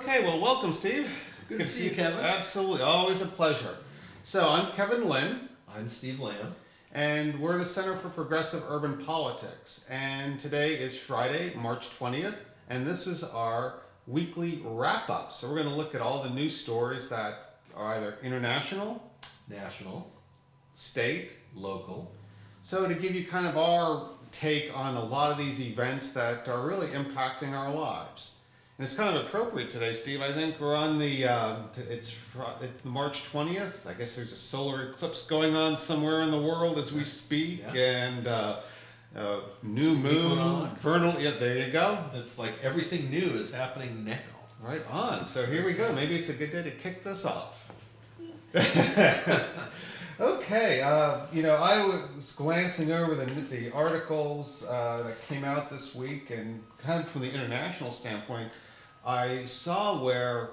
Okay, well, welcome, Steve. Good to see you, Kevin. Absolutely, always a pleasure. So I'm Kevin Lynn. I'm Steve Lamb. And we're the Center for Progressive Urban Politics. And today is Friday, March 20th, and this is our weekly wrap-up. So we're going to look at all the news stories that are either international, national, state, local. So to give you kind of our take on a lot of these events that are really impacting our lives. And it's kind of appropriate today, Steve. I think we're on the, it's March 20th. I guess there's a solar eclipse going on somewhere in the world as we speak. Yeah. And new moon, vernal, yeah, there you go. It's like everything new is happening now. Right on. So here we go. Maybe it's a good day to kick this off. Okay, I was glancing over the articles that came out this week, and kind of from the international standpoint, I saw where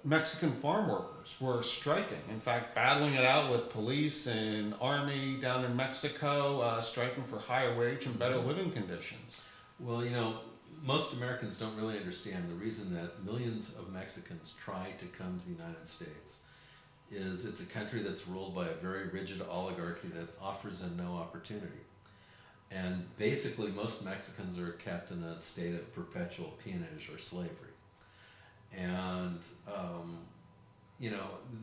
Mexican farm workers were striking. In fact, battling it out with police and army down in Mexico, striking for higher wage and better living conditions. Well, most Americans don't really understand the reason that millions of Mexicans try to come to the United States is it's a country that's ruled by a very rigid oligarchy that offers them no opportunity. And basically most Mexicans are kept in a state of perpetual peonage or slavery. And,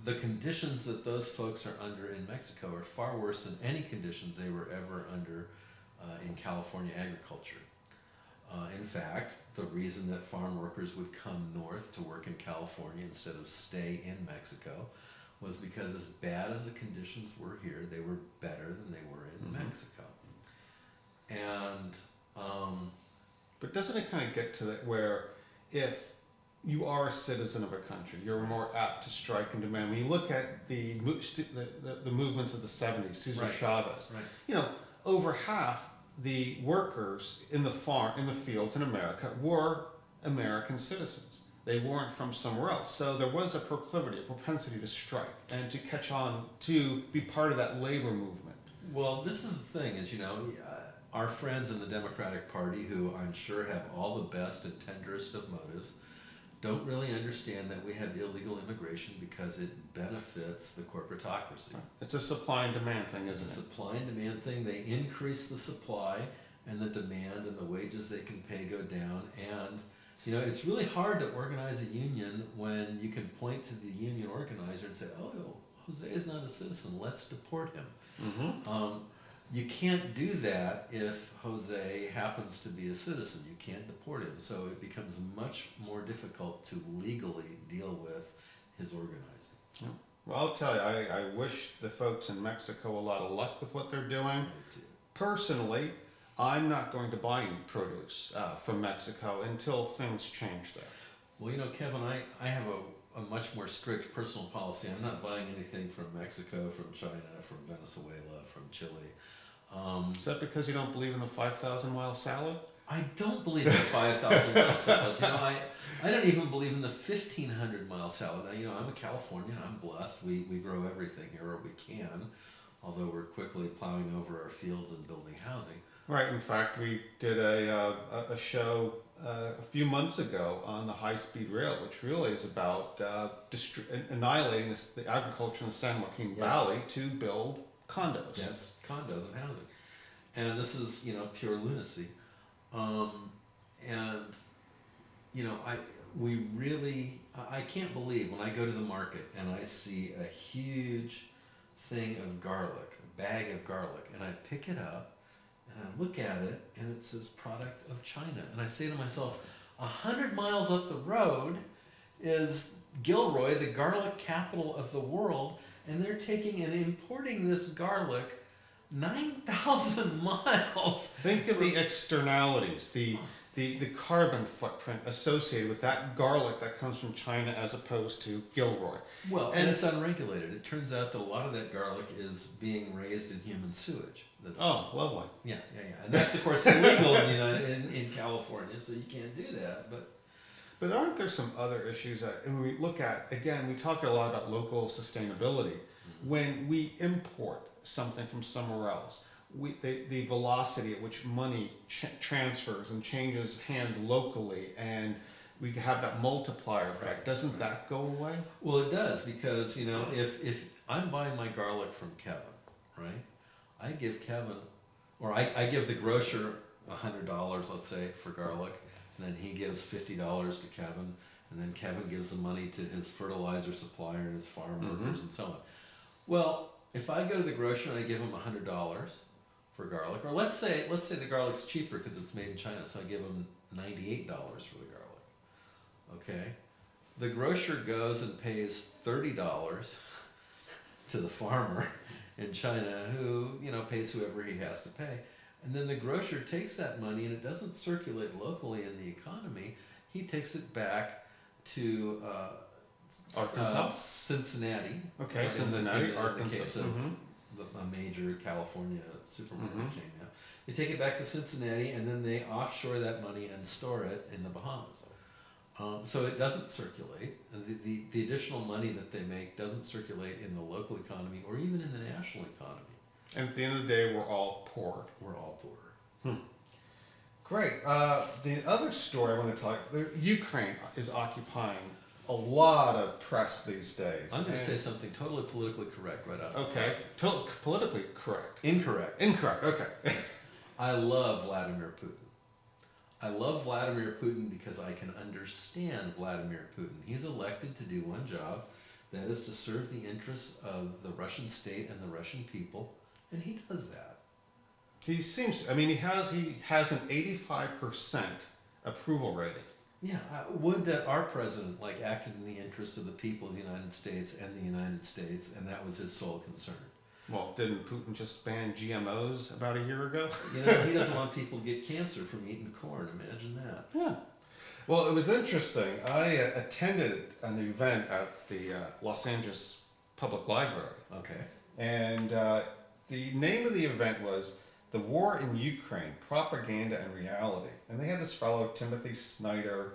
the conditions that those folks are under in Mexico are far worse than any conditions they were ever under in California agriculture. In fact, the reason that farm workers would come north to work in California instead of stay in Mexico was because as bad as the conditions were here, they were better than they were in Mexico. And but doesn't it kind of get to that where if you are a citizen of a country, you're more apt to strike and demand? When you look at the movements of the 70s, Cesar Chavez, over half the workers in the fields in America were American citizens. They weren't from somewhere else. So there was a proclivity, a propensity to strike and to catch on, to be part of that labor movement. Well, this is the thing, is, our friends in the Democratic Party, who I'm sure have all the best and tenderest of motives, don't really understand that we have illegal immigration because it benefits the corporatocracy. It's a supply and demand thing, isn't it? It's a supply and demand thing. They increase the supply, and the demand and the wages they can pay go down. And it's really hard to organize a union when you can point to the union organizer and say, oh, Jose is not a citizen, let's deport him. You can't do that if Jose happens to be a citizen. You can't deport him. So it becomes much more difficult to legally deal with his organizing. Yeah. Well, I'll tell you, I wish the folks in Mexico a lot of luck with what they're doing. Personally, I'm not going to buy any produce from Mexico until things change there. Well, Kevin, I have a much more strict personal policy. I'm not buying anything from Mexico, from China, from Venezuela, from Chile. Is that because you don't believe in the 5,000-mile salad? I don't believe in the 5,000-mile salad. I don't even believe in the 1,500-mile salad. Now, I'm a Californian. I'm blessed. We grow everything here, or we can, although we're quickly plowing over our fields and building housing. Right. In fact, we did a show a few months ago on the high-speed rail, which really is about annihilating the agriculture in the San Joaquin Valley to build condos. That's condos and housing. And this is, pure lunacy. I can't believe when I go to the market and I see a huge thing of garlic, a bag of garlic, and I pick it up and I look at it and it says product of China. And I say to myself, 100 miles up the road is Gilroy, the garlic capital of the world, and they're taking and importing this garlic 9,000 miles. Think of the externalities, the carbon footprint associated with that garlic that comes from China as opposed to Gilroy. Well, and it's unregulated. It turns out that a lot of that garlic is being raised in human sewage. Lovely. Yeah. And that's, of course, illegal in California, so you can't do that. But aren't there some other issues that, when we look at, again, we talk a lot about local sustainability. When we import something from somewhere else, the velocity at which money transfers and changes hands locally, and we have that multiplier effect. Doesn't that go away? Well, it does, because, you know, if I'm buying my garlic from Kevin, right? I give Kevin, or I give the grocer $100, let's say, for garlic, and then he gives $50 to Kevin, and then Kevin gives the money to his fertilizer supplier and his farm workers and so on. Well, if I go to the grocer and I give him $100 for garlic, or let's say the garlic's cheaper because it's made in China, so I give him $98 for the garlic. Okay, the grocer goes and pays $30 to the farmer in China, who, you know, pays whoever he has to pay, and then the grocer takes that money and it doesn't circulate locally in the economy. He takes it back to Arkansas? Cincinnati. Okay, right? Cincinnati, in the Arkansas. case of a major California supermarket chain now. They take it back to Cincinnati, and then they offshore that money and store it in the Bahamas. So it doesn't circulate. And the additional money that they make doesn't circulate in the local economy or even in the national economy. And at the end of the day, we're all poor. We're all poor. Great. The other story I want to talk, Ukraine is occupying a lot of press these days. I'm going to say something totally politically correct right off. Okay. Politically correct. Incorrect. Incorrect. Okay. I love Vladimir Putin. I love Vladimir Putin because I can understand Vladimir Putin. He's elected to do one job, that is to serve the interests of the Russian state and the Russian people, and he does that. He seems, I mean, he has an 85% approval rating. Yeah, would that our president acted in the interests of the people of the United States and the United States, and that was his sole concern. Well, didn't Putin just ban GMOs about a year ago? You know, he doesn't want people to get cancer from eating corn. Imagine that. Yeah. Well, it was interesting. I attended an event at the Los Angeles Public Library. Okay. And the name of the event was The War in Ukraine, Propaganda and Reality. And they had this fellow, Timothy Snyder,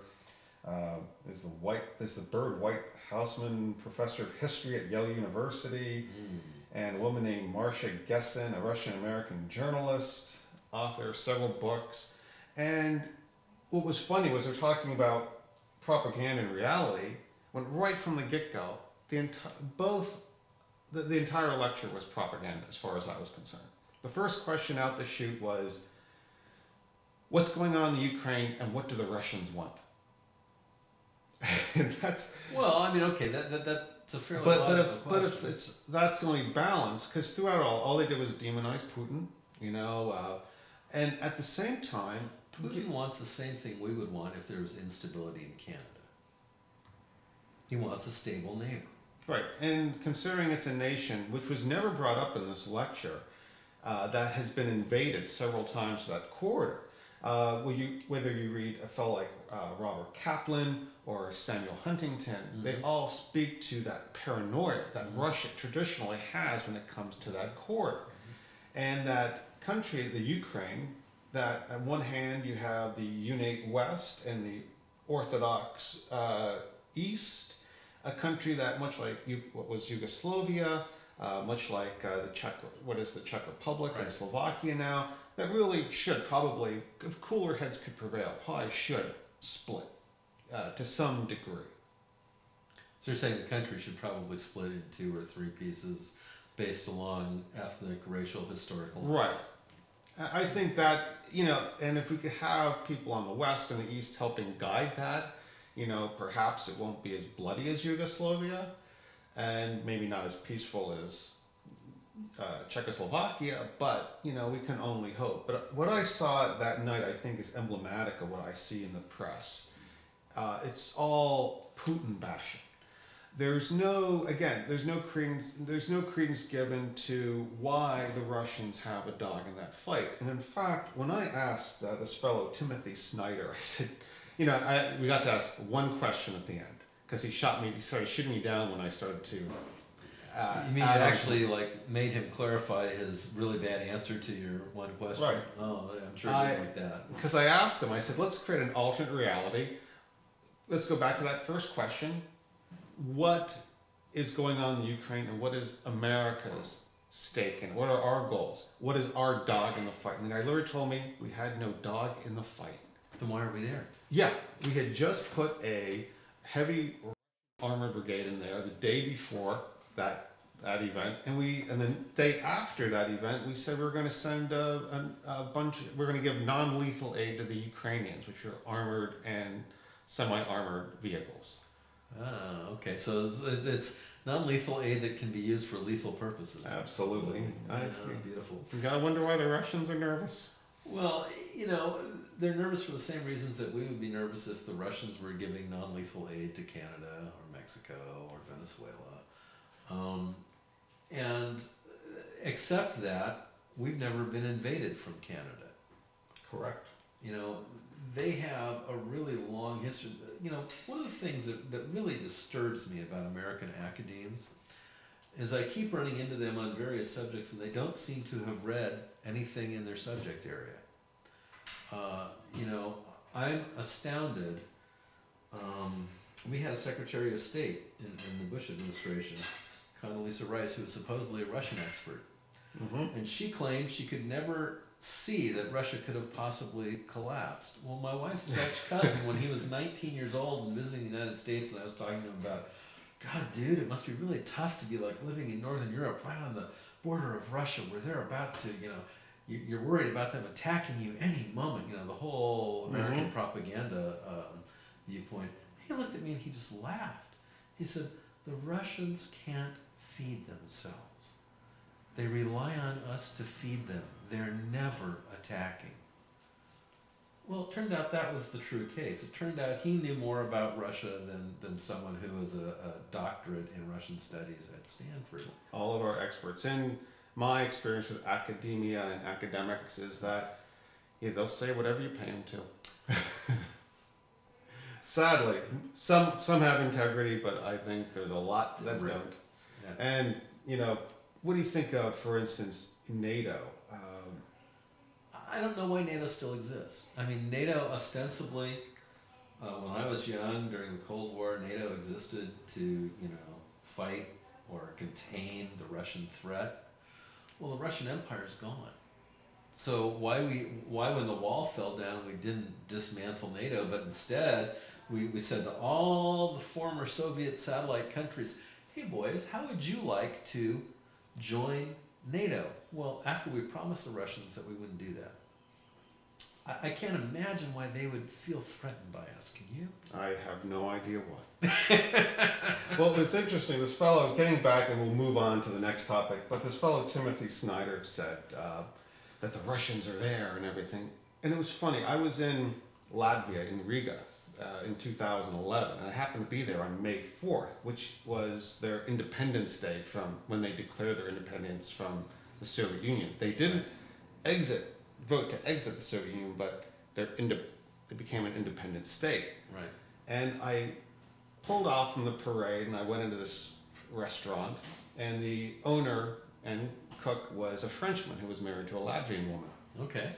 is the Bird White Houseman Professor of History at Yale University, and a woman named Marcia Gessen, a Russian-American journalist, author of several books. And what was funny was they're talking about propaganda and reality, when right from the get-go, the entire lecture was propaganda as far as I was concerned. The first question out the chute was, what's going on in the Ukraine and what do the Russians want? And that's... Well, I mean, okay, that's a fairly but logical if question. that's the only balance, because throughout all they did was demonize Putin, you know, and at the same time... Putin wants the same thing we would want if there was instability in Canada. He wants a stable neighbor. Right, and considering it's a nation, which was never brought up in this lecture, that has been invaded several times, that corridor. Whether you read a fellow like Robert Kaplan or Samuel Huntington, they all speak to that paranoia that Russia traditionally has when it comes to that corridor. And that country, the Ukraine, that on one hand you have the unate West and the Orthodox East, a country that much like what was Yugoslavia, much like the Czech Republic and Slovakia now, that really should probably, if cooler heads could prevail, probably should split to some degree. So you're saying the country should probably split in 2 or 3 pieces based along ethnic, racial, historical lines. Right. I think that, you know, and if we could have people on the West and the East helping guide that, you know, perhaps it won't be as bloody as Yugoslavia and maybe not as peaceful as Czechoslovakia, but, you know, we can only hope. But what I saw that night, I think, is emblematic of what I see in the press. It's all Putin bashing. There's no credence given to why the Russians have a dog in that fight. And in fact, when I asked this fellow Timothy Snyder, I said, you know, we got to ask one question at the end because he started shooting me down when I started to. You mean you actually made him clarify his really bad answer to your one question? Right. Oh, I'm sure he didn't like that. Because I asked him, I said, let's create an alternate reality. Let's go back to that first question. What is going on in the Ukraine and what is America's stake in? What are our goals? What is our dog in the fight? And the guy literally told me we had no dog in the fight. Then why are we there? Yeah, we had just put a heavy armored brigade in there the day before that event, and then day after that event, we said we were going to send a bunch. We're going to give non-lethal aid to the Ukrainians, which are armored and semi-armored vehicles. Ah, okay. So it's non-lethal aid that can be used for lethal purposes. Absolutely. Beautiful. You gotta wonder why the Russians are nervous. Well, they're nervous for the same reasons that we would be nervous if the Russians were giving non-lethal aid to Canada or Mexico or Venezuela. And except that, we've never been invaded from Canada. Correct. They have a really long history. One of the things that really disturbs me about American academies is I keep running into them on various subjects and they don't seem to have read anything in their subject area. I'm astounded. We had a Secretary of State in the Bush administration, Condoleezza Rice, who was supposedly a Russian expert. Mm-hmm. And she claimed she could never see that Russia could have possibly collapsed. Well, my wife's Dutch cousin, when he was 19 years old and visiting the United States, and I was talking to him about, God, dude, it must be really tough to be like living in Northern Europe, right on the border of Russia, where they're about to, you're worried about them attacking you any moment, the whole American Mm-hmm. propaganda viewpoint. He looked at me and he just laughed. He said, the Russians can't feed themselves. They rely on us to feed them. They're never attacking. Well, it turned out that was the true case. It turned out he knew more about Russia than someone who was a doctorate in Russian studies at Stanford. All of our experts. In my experience with academia and academics is that they'll say whatever you pay them to. Sadly, some have integrity, but I think there's a lot that don't. Yeah. And, what do you think of, for instance, NATO? I don't know why NATO still exists. I mean, NATO ostensibly, when I was young during the Cold War, NATO existed to, fight or contain the Russian threat. Well, the Russian Empire is gone. So why when the wall fell down, we didn't dismantle NATO, but instead we said to all the former Soviet satellite countries, hey boys, how would you like to join NATO? Well, after we promised the Russians that we wouldn't do that. I can't imagine why they would feel threatened by us, can you? I have no idea why. Well, it was interesting. This fellow, getting back, and we'll move on to the next topic, but this fellow Timothy Snyder said that the Russians are there and everything. And it was funny. I was in Latvia, in Riga, in 2011, and I happened to be there on May 4th, which was their Independence Day from when they declared their independence from the Soviet Union. They didn't vote to exit the Soviet Union, but they became an independent state. Right. And I pulled off from the parade and I went into this restaurant, and the owner and cook was a Frenchman who was married to a Latvian woman. Okay.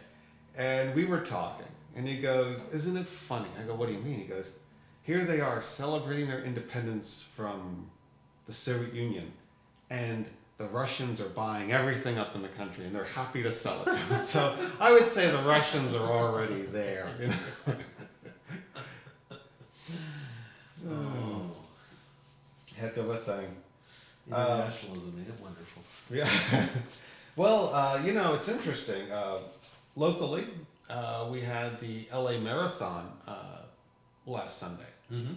And we were talking, and he goes, "Isn't it funny?" I go, "What do you mean?" He goes, "Here they are celebrating their independence from the Soviet Union, and the Russians are buying everything up in the country, and they're happy to sell it to them." So I would say the Russians are already there. Oh. Heck of a thing. Internationalism made it wonderful. Yeah. Well, it's interesting. Locally, we had the LA Marathon last Sunday. Mm-hmm.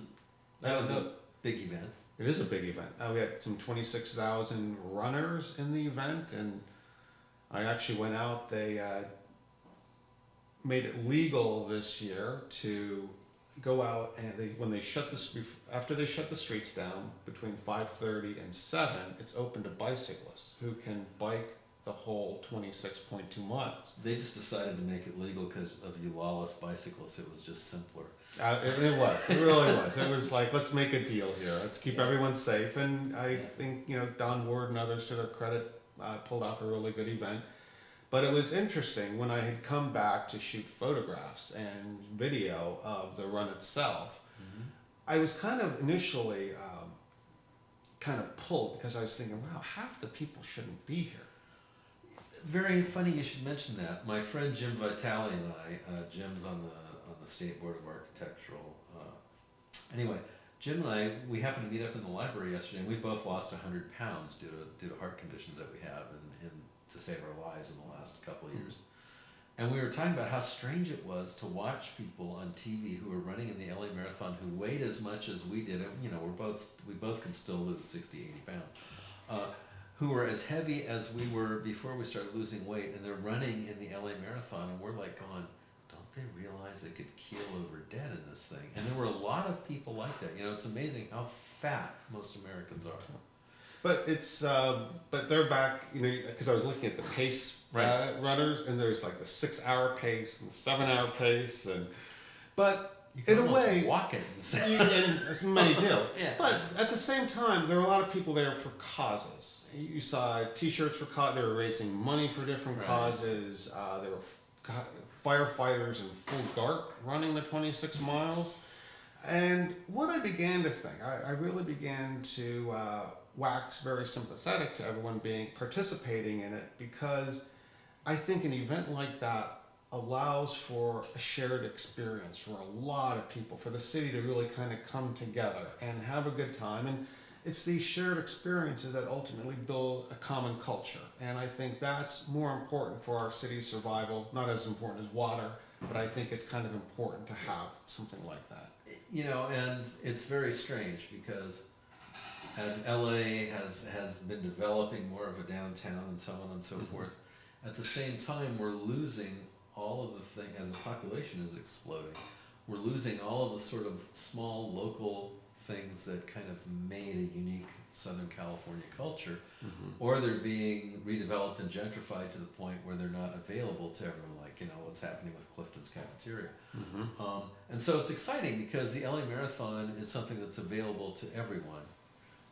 That was a big event. It is a big event. We had some 26,000 runners in the event, and I actually went out. They made it legal this year to go out, and after they shut the streets down between 5:30 and 7, it's open to bicyclists who can bike the whole 26.2 miles. They just decided to make it legal because of you lawless bicyclists. It was just simpler. It really was. It was like, let's make a deal here. Let's keep everyone safe. And I think, Don Ward and others, to their credit, pulled off a really good event. But it was interesting when I had come back to shoot photographs and video of the run itself. Mm-hmm. I was kind of initially kind of pulled because I was thinking, wow, half the people shouldn't be here. Very funny you should mention that. My friend Jim Vitale and I, Jim's on the the State Board of Architectural. Anyway, Jim and I, we happened to meet up in the library yesterday, and we both lost 100 pounds due to heart conditions that we have to save our lives in the last couple of years. And we were talking about how strange it was to watch people on TV who were running in the LA Marathon who weighed as much as we did. You know, we both can still lose 60, 80 pounds. Who were as heavy as we were before we started losing weight, and they're running in the LA Marathon, and we're like going, don't they realize they could keel over dead in this thing? And there were a lot of people like that. You know, it's amazing how fat most Americans are. But it's but they're back, you know, because I was looking at the pace runners, and there's like the 6-hour pace and the 7-hour pace, but in a way, walk it. And as many do. Yeah. But at the same time, there were a lot of people there for causes. You saw T-shirts for causes. They were raising money for different causes. There were firefighters in full dark running the 26 miles. And what I began to think, I really began to wax very sympathetic to everyone participating in it, because I think an event like that allows for a shared experience for a lot of people, for the city to really kind of come together and have a good time. And it's these shared experiences that ultimately build a common culture. And I think that's more important for our city's survival, not as important as water, but I think it's kind of important to have something like that. You know, and it's very strange because as LA has been developing more of a downtown and so on and so forth, at the same time we're losing all of the things, as the population is exploding, we're losing all of the sort of small local things that kind of made a unique Southern California culture, or they're being redeveloped and gentrified to the point where they're not available to everyone, like, you know, what's happening with Clifton's Cafeteria. And so it's exciting because the LA Marathon is something that's available to everyone,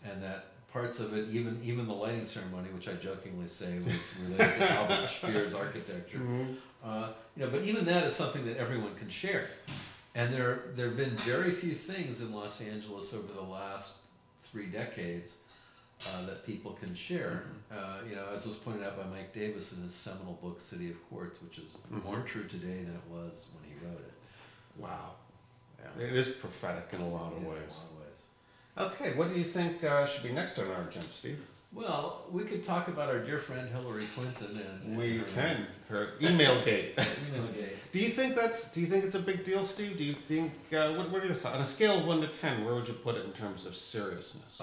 and that parts of it, even the lighting ceremony, which I jokingly say was related to Albert Speer's architecture, you know, but even that is something that everyone can share. And there have been very few things in Los Angeles over the last 3 decades that people can share. You know, as was pointed out by Mike Davis in his seminal book, City of Quartz, which is more true today than it was when he wrote it. Wow. Yeah. It is prophetic in a lot of ways. In a lot of ways. Okay, what do you think should be next on our agenda, Steve? Well, we could talk about our dear friend Hillary Clinton and we can. Her email gate. Email gate. Do you think it's a big deal, Steve? Do you think what are your thoughts? On a scale of 1 to 10, where would you put it in terms of seriousness?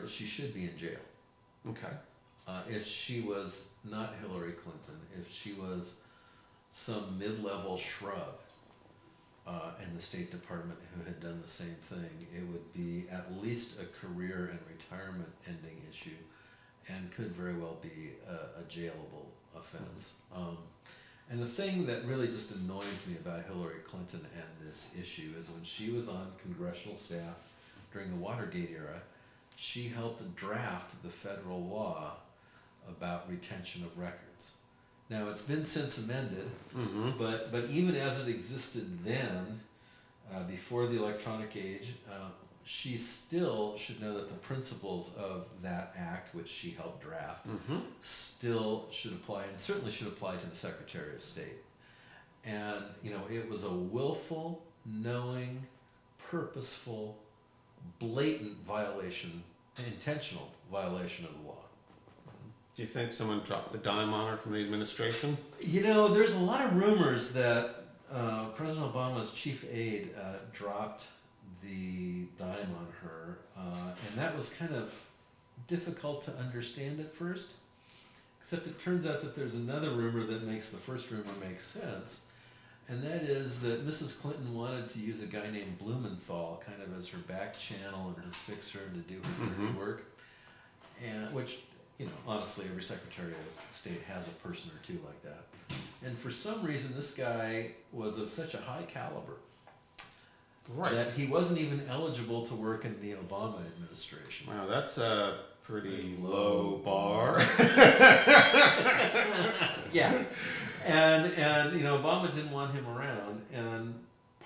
She should be in jail. Okay. If she was not Hillary Clinton, if she was some mid-level shrub in the State Department who had done the same thing, it would be at least a career and retirement ending issue, and could very well be a jailable offense. And the thing that really just annoys me about Hillary Clinton and this issue is when she was on congressional staff during the Watergate era, she helped draft the federal law about retention of records. Now, it's been since amended, but even as it existed then, before the electronic age, she still should know that the principles of that act, which she helped draft, still should apply, and certainly should apply to the Secretary of State. And, you know, it was a willful, knowing, purposeful, blatant violation, intentional violation of the law. Do you think someone dropped the dime on her from the administration? You know, there's a lot of rumors that President Obama's chief aide dropped the dime on her, and that was kind of difficult to understand at first, except it turns out that there's another rumor that makes the first rumor make sense, and that is that Mrs. Clinton wanted to use a guy named Blumenthal kind of as her back channel and her fixer to do her dirty work, and which, you know, honestly, every Secretary of State has a person or two like that. And for some reason, this guy was of such a high caliber that he wasn't even eligible to work in the Obama administration. Wow, that's a pretty low bar. Yeah. And you know, Obama didn't want him around. And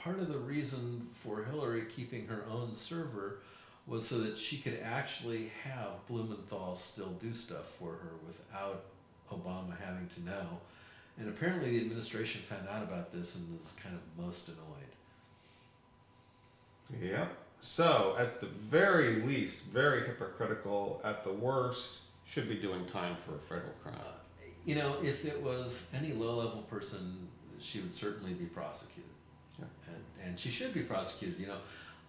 part of the reason for Hillary keeping her own server was so that she could actually have Blumenthal still do stuff for her without Obama having to know. And apparently the administration found out about this and was kind of most annoyed. Yep. So, at the very least, very hypocritical. At the worst, should be doing time for a federal crime. You know, if it was any low-level person, she would certainly be prosecuted. Yeah. And she should be prosecuted. You know,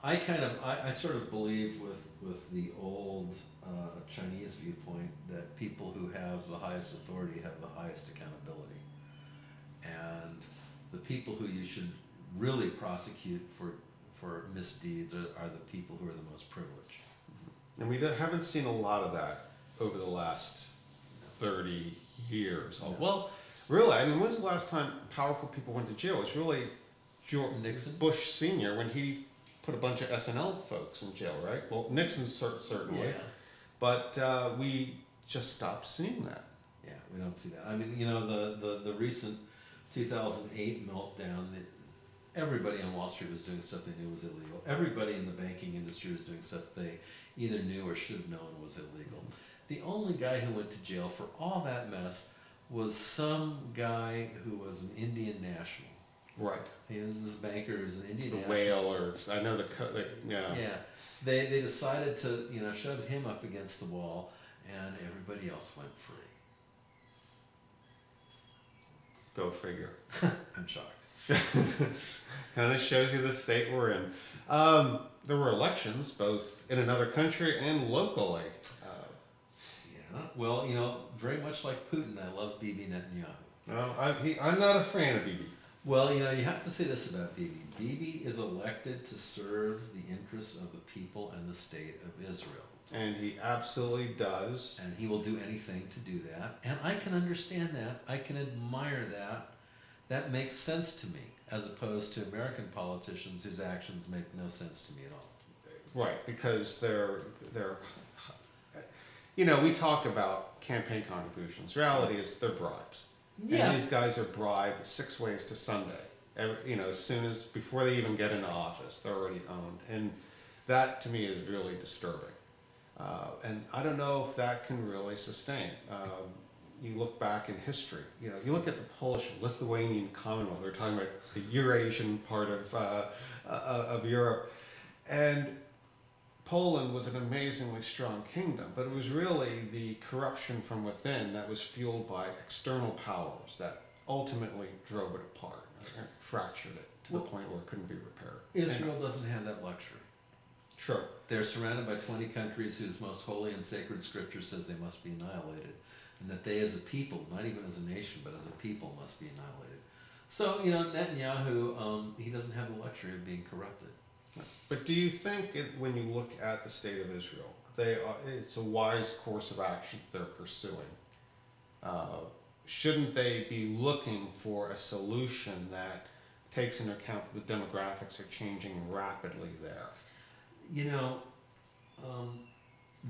I sort of believe with the old Chinese viewpoint that people who have the highest authority have the highest accountability. And the people who you should really prosecute for misdeeds are the people who are the most privileged. And we haven't seen a lot of that over the last 30 years. No. Well, really, I mean, when's the last time powerful people went to jail? It was really Nixon? Bush Sr. when he put a bunch of SNL folks in jail, right? Well, Nixon certainly. Yeah. But we just stopped seeing that. Yeah, we don't see that. I mean, you know, the recent 2008 meltdown, everybody on Wall Street was doing stuff they knew was illegal. Everybody in the banking industry was doing stuff they either knew or should have known was illegal. The only guy who went to jail for all that mess was some guy who was an Indian national. Right. He was this banker who was an Indian The national. whale, or I know yeah. Yeah. They decided to, you know, shove him up against the wall, and everybody else went free. Go figure. I'm shocked. Kind of shows you the state we're in. There were elections both in another country and locally. Yeah. Well, you know, very much like Putin, I love Bibi Netanyahu. Well, I'm not a fan of Bibi. Well, you know, you have to say this about Bibi. Bibi is elected to serve the interests of the people and the state of Israel. And he absolutely does. And he will do anything to do that. And I can understand that. I can admire that. That makes sense to me, as opposed to American politicians whose actions make no sense to me at all. Right, because they're you know, we talk about campaign contributions. Reality is they're bribes. Yeah. And these guys are bribed 6 ways to Sunday. You know, before they even get into office, they're already owned. And that, to me, is really disturbing. And I don't know if that can really sustain. You look back in history, you know, you look at the Polish-Lithuanian Commonwealth, they're talking about the Eurasian part of Europe, and Poland was an amazingly strong kingdom, but it was really the corruption from within that was fueled by external powers that ultimately drove it apart and fractured it to the point where it couldn't be repaired. Israel doesn't have that luxury. Sure. They're surrounded by 20 countries whose most holy and sacred scripture says they must be annihilated, and that they as a people, not even as a nation, but as a people, must be annihilated. So, you know, Netanyahu, he doesn't have the luxury of being corrupted. But do you think, when you look at the state of Israel, it's a wise course of action they're pursuing? Shouldn't they be looking for a solution that takes into account that the demographics are changing rapidly there? You know,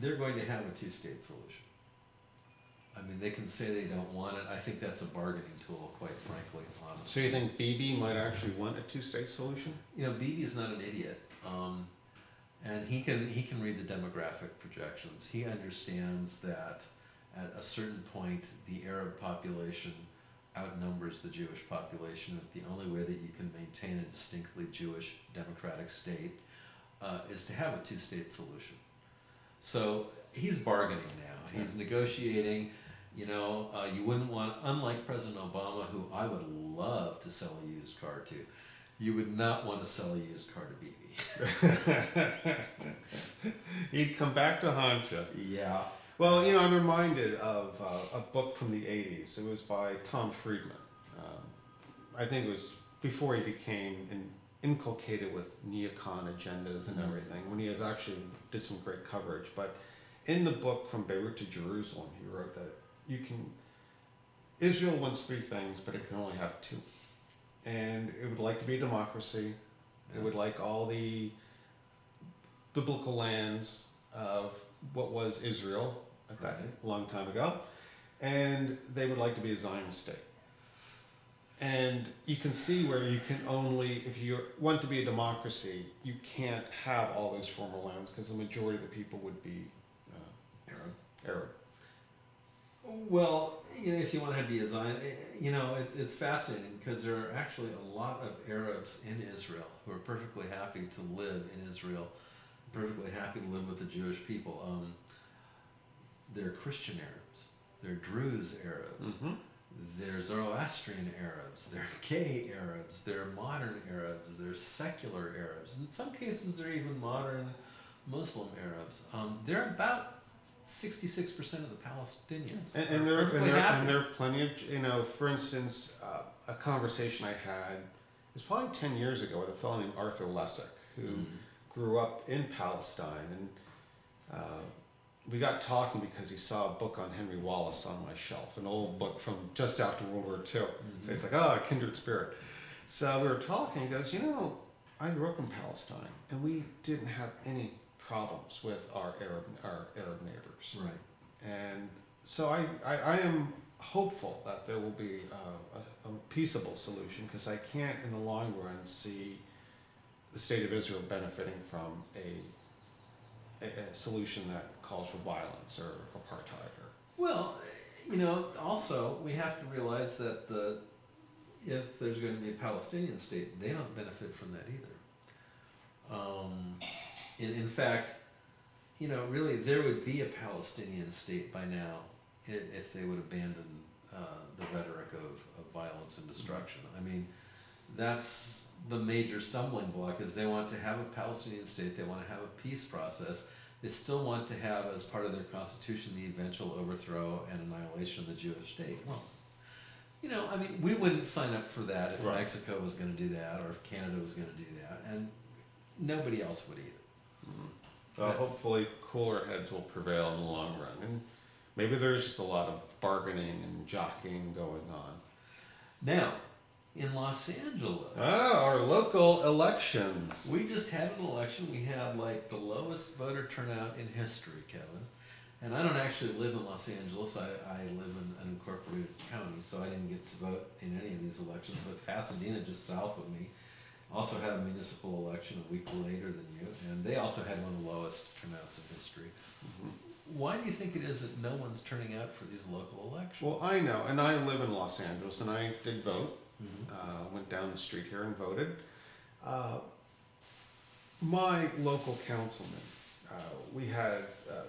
they're going to have a two-state solution. I mean, they can say they don't want it. I think that's a bargaining tool, quite frankly, honestly. So you think Bibi might actually want a two-state solution? You know, Bibi's not an idiot, and he can read the demographic projections. He understands that at a certain point, the Arab population outnumbers the Jewish population. That the only way that you can maintain a distinctly Jewish democratic state is to have a two-state solution. So he's bargaining now. He's negotiating. You know, you wouldn't want, unlike President Obama, who I would love to sell a used car to, you would not want to sell a used car to Bibi. He'd come back to haunt you. Yeah. Well, you know, I'm reminded of a book from the 80s. It was by Tom Friedman. I think it was before he became inculcated with neocon agendas and everything, when he did some great coverage. But in the book From Beirut to Jerusalem, he wrote that Israel wants 3 things, but it can only have 2. And it would like to be a democracy. It would like all the biblical lands of what was Israel at that long time ago. And they would like to be a Zionist state. And you can see where you can only, if you want to be a democracy, you can't have all those former lands because the majority of the people would be Arab. Well, if you want to be a Zion, it's fascinating because there are actually a lot of Arabs in Israel who are perfectly happy to live in Israel, perfectly happy to live with the Jewish people. They're Christian Arabs, they're Druze Arabs, they're Zoroastrian Arabs, they're gay Arabs, they're modern Arabs, they're secular Arabs. In some cases, they're even modern Muslim Arabs. They're about 66% of the Palestinians. And there are plenty of, for instance, a conversation I had, it was probably 10 years ago with a fellow named Arthur Lessig, who grew up in Palestine. And we got talking because he saw a book on Henry Wallace on my shelf, an old book from just after World War II. So he's like, a kindred spirit. So we were talking, he goes, I grew up in Palestine, and we didn't have any problems with our Arab neighbors. Right. And so I am hopeful that there will be a peaceable solution, because I can't in the long run see the state of Israel benefiting from a solution that calls for violence or apartheid. Well, also we have to realize that if there's going to be a Palestinian state, they don't benefit from that either. In fact, really there would be a Palestinian state by now if they would abandon the rhetoric of violence and destruction. I mean, that's the major stumbling block, is they want to have a Palestinian state, they want to have a peace process, they still want to have as part of their constitution the eventual overthrow and annihilation of the Jewish state. Well, we wouldn't sign up for that if Mexico was going to do that, or if Canada was going to do that, and nobody else would either. Well, hopefully cooler heads will prevail in the long run, and maybe there's just a lot of bargaining and jockeying going on. Now, in Los Angeles, our local elections. We just had an election. We had the lowest voter turnout in history, Kevin. And I don't actually live in Los Angeles. I live in an incorporated county, so I didn't get to vote in any of these elections. But Pasadena, just south of me, also had a municipal election a week later than you, and they also had one of the lowest turnouts in history. Why do you think it is that no one's turning out for these local elections? Well, I know, and I live in Los Angeles, and I did vote. Went down the street here and voted. My local councilman, we had,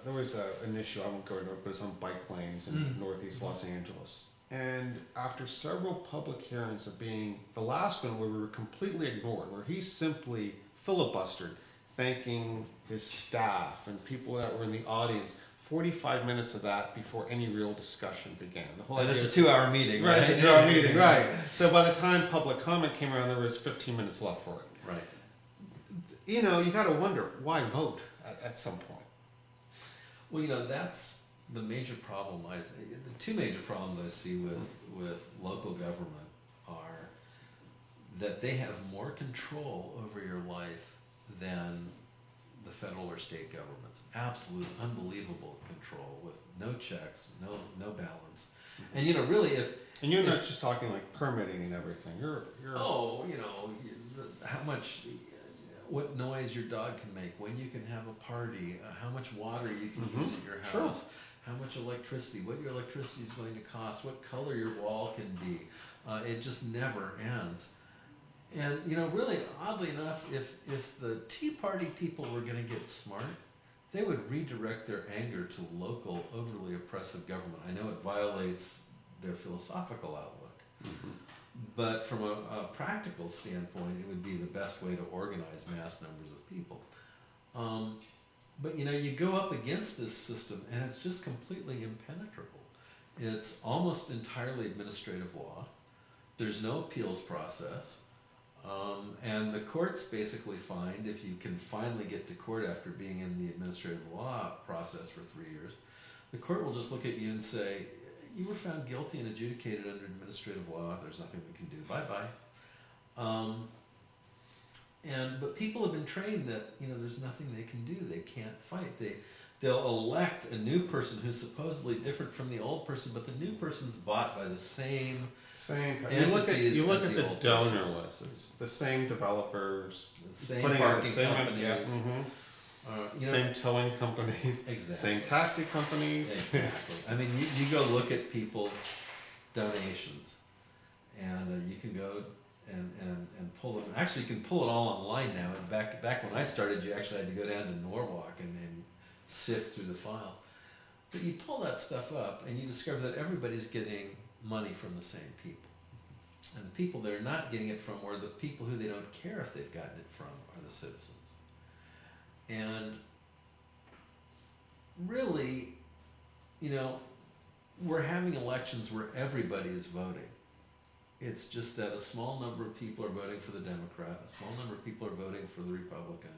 there was an issue, I won't go into it, but it's on bike lanes in northeast Los Angeles. And after several public hearings of being, the last one where we were completely ignored, where he simply filibustered, thanking his staff and people that were in the audience, 45 minutes of that before any real discussion began. The whole and it's a 2-hour meeting, right? Right, it's a 2-hour meeting, right. So by the time public comment came around, there was 15 minutes left for it. Right. You got to wonder, why vote at some point? Well, that's the major problem. The two major problems I see with local government are that they have more control over your life than the federal or state governments. Absolute, unbelievable control with no checks, no balance. And really, and you're not just talking permitting and everything. You're how much, what noise your dog can make, when you can have a party, how much water you can use at your house, how much electricity, what your electricity is going to cost, what color your wall can be. It just never ends. And really, oddly enough, if the Tea Party people were going to get smart, they would redirect their anger to local, overly oppressive government. I know it violates their philosophical outlook, but from a practical standpoint, it would be the best way to organize mass numbers of people. But you go up against this system, and it's just completely impenetrable. It's almost entirely administrative law. There's no appeals process. And the courts basically find, if you can finally get to court after being in the administrative law process for 3 years, the court will just look at you and say, you were found guilty and adjudicated under administrative law, there's nothing we can do, bye-bye. But people have been trained that, there's nothing they can do, they can't fight. They'll elect a new person who's supposedly different from the old person, but the new person's bought by the same entities. You look as at the donor list. It's the same developers, the same parking companies, same towing companies, exactly. same taxi companies. Exactly. I mean, you go look at people's donations, and you can go and pull them. Actually, you can pull it all online now. And back when I started, you actually had to go down to Norwalk and sift through the files. But you pull that stuff up, and you discover that everybody's getting money from the same people. And the people they're not getting it from, or the people who they don't care if they've gotten it from, are the citizens. And really, you know, we're having elections where everybody is voting. It's just that a small number of people are voting for the Democrat, a small number of people are voting for the Republican,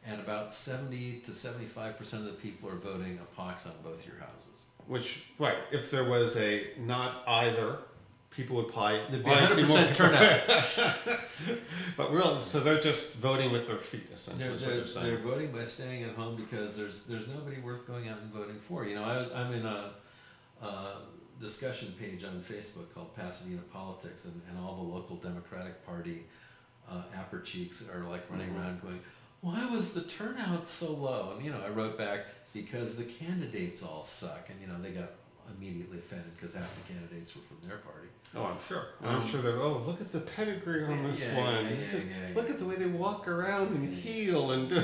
and about 70 to 75% of the people are voting a pox on both your houses. Which, right, if there was a not either, people would probably... There'd be 100% turnout. But really, so they're just voting with their feet, essentially. They're voting by staying at home because there's nobody worth going out and voting for. You know, I'm in a discussion page on Facebook called Pasadena Politics, and all the local Democratic Party apper cheeks are like running around going, why was the turnout so low? And, you know, I wrote back, because the candidates all suck. And, you know, they got immediately offended because half the candidates were from their party. Oh, I'm sure. I'm sure they're, oh, look at the pedigree on this one. Look at the way they walk around and heel and do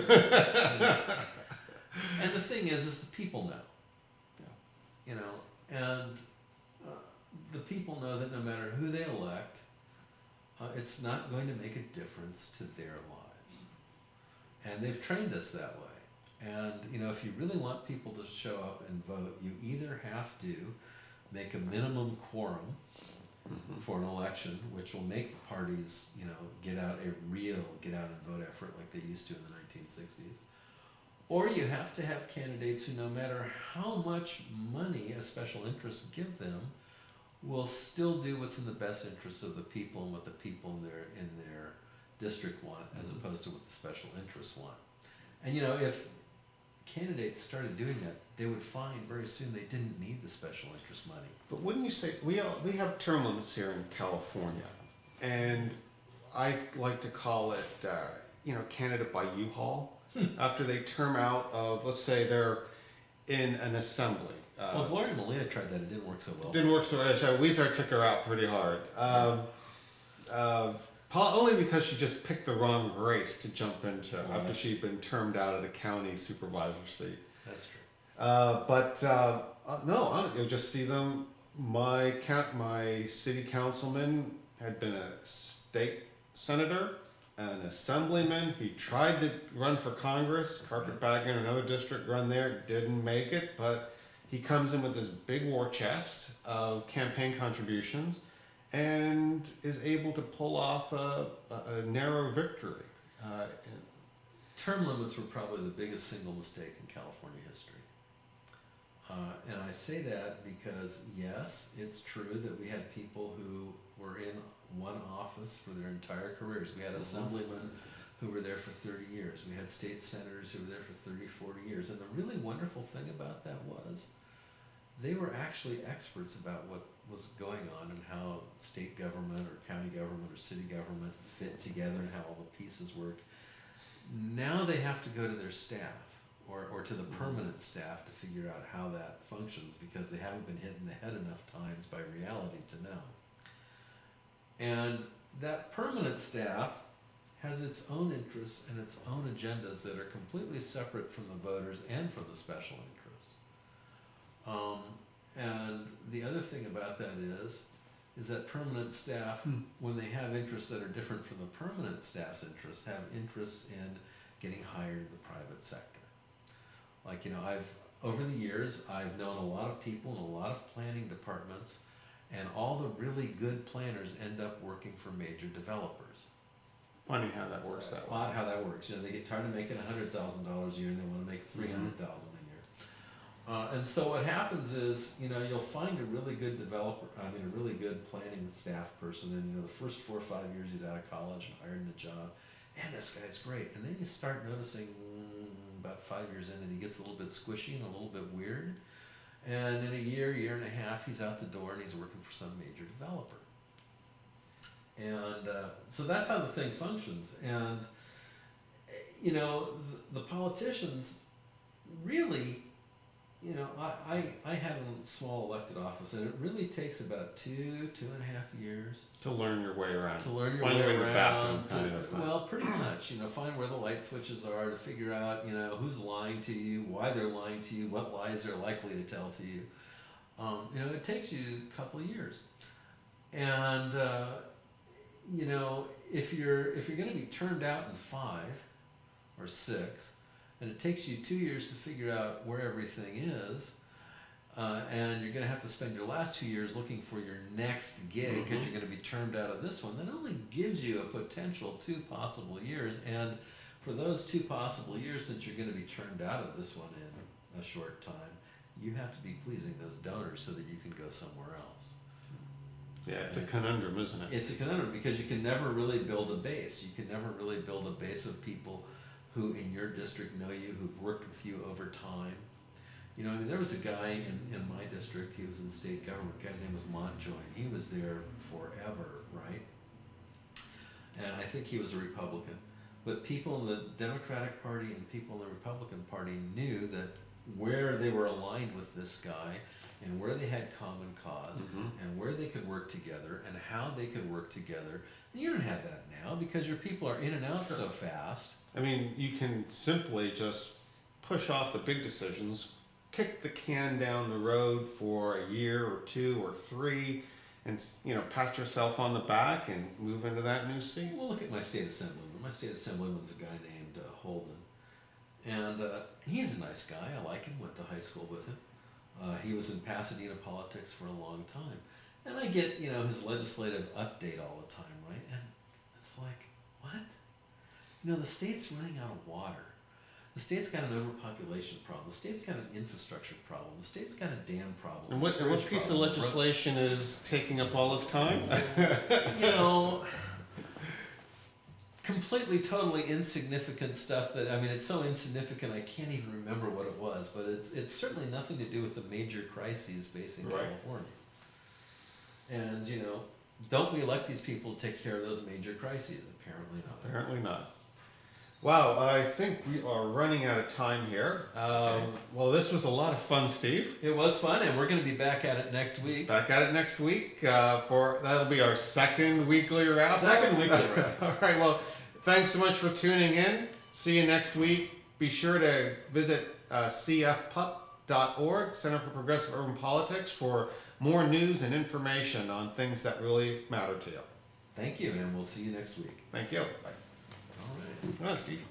And the thing is the people know. Yeah. You know, and the people know that no matter who they elect, it's not going to make a difference to their lives. And they've trained us that way. And, you know, if you really want people to show up and vote, you either have to make a minimum quorum for an election, which will make the parties, you know, get out and vote effort like they used to in the 1960s. Or you have to have candidates who, no matter how much money a special interest give them, will still do what's in the best interest of the people and what the people in their district want, as opposed to what the special interests want. And, you know, if candidates started doing that, they would find very soon they didn't need the special interest money. But wouldn't you say, we have term limits here in California, and I like to call it, you know, candidate by U-Haul. After they term out of, let's say they're in an assembly. Well, Gloria Molina tried that, it didn't work so well. Didn't work so well. Weezer took her out pretty hard. Only because she just picked the wrong race to jump into after she'd been termed out of the county supervisor seat. That's true. No, you'll just see them. My city councilman had been a state senator, an assemblyman. He tried to run for Congress, carpetbagger in another district, run there, didn't make it, but he comes in with this big war chest of campaign contributions and is able to pull off a narrow victory. Term limits were probably the biggest single mistake in California history. And I say that because, yes, it's true that we had people who were in one office for their entire careers. We had assemblymen who were there for 30 years. We had state senators who were there for 30, 40 years. And the really wonderful thing about that was they were actually experts about what was going on and how state government or county government or city government fit together and how all the pieces worked. Now they have to go to their staff or to the permanent staff to figure out how that functions, because they haven't been hit in the head enough times by reality to know. And that permanent staff has its own interests and its own agendas that are completely separate from the voters and from the special interests. And the other thing about that is that permanent staff, when they have interests that are different from the permanent staff's interests, have interests in getting hired in the private sector. Like, you know, over the years, I've known a lot of people in a lot of planning departments, and all the really good planners end up working for major developers. Funny how that works that way. Odd how that works. You know, they get tired of making $100,000 a year and they want to make $300,000 a year. And so what happens is, you know, you'll find a really good a really good planning staff person, and, you know, the first 4 or 5 years he's out of college and hired in the job, and this guy's great. And then you start noticing about 5 years in that he gets a little bit squishy and a little bit weird. And in a year and a half, he's out the door and he's working for some major developer. And so that's how the thing functions. And, you know, the politicians really you know, I had a small elected office, and it really takes about 2.5 years To learn your way around. to learn your Find way your way to around. the bathroom, kind of. Well, pretty much, you know, find where the light switches are, to figure out, you know, who's lying to you, why they're lying to you, what lies they're likely to tell to you. You know, it takes you a couple of years, and you know, if you're going to be turned out in 5 or 6, and it takes you 2 years to figure out where everything is, and you're going to have to spend your last 2 years looking for your next gig because you're going to be turned out of this one, that only gives you a potential 2 possible years. And for those 2 possible years, since you're going to be turned out of this one in a short time, you have to be pleasing those donors so that you can go somewhere else. Yeah, it's a conundrum, isn't it? It's a conundrum because you can never really build a base. You can never really build a base of people who in your district know you, who've worked with you over time. You know, I mean, there was a guy in my district, he was in state government, the guy's name was Montjoy. He was there forever, right? And I think he was a Republican. But people in the Democratic Party and people in the Republican Party knew that where they were aligned with this guy and where they had common cause and where they could work together and how they could work together. And you don't have that now because your people are in and out so fast. I mean, you can simply just push off the big decisions, kick the can down the road for a year or 2 or 3, and, you know, pat yourself on the back and move into that new seat. Well, look at my state assemblyman. My state assemblyman's a guy named Holden. And he's a nice guy. I like him. Went to high school with him. He was in Pasadena politics for a long time. And I get, you know, his legislative update all the time, right? And it's like, what? You know, the state's running out of water. The state's got an overpopulation problem. The state's got an infrastructure problem. The state's got a dam problem. And what piece of legislation is taking up all this time? You know, completely, totally insignificant stuff that, I mean, it's so insignificant I can't even remember what it was, but it's certainly nothing to do with the major crises facing California. And, you know, don't we elect these people to take care of those major crises? Apparently not. Apparently not. Wow, I think we are running out of time here. Well, this was a lot of fun, Steve. It was fun, and we're going to be back at it next week. Back at it next week. That'll be our second weekly wrap. Second weekly wrap. All right, well, thanks so much for tuning in. See you next week. Be sure to visit CFPUP.org, Center for Progressive Urban Politics, for more news and information on things that really matter to you. Thank you, and we'll see you next week. Thank you. Bye. All right. Well, Steve.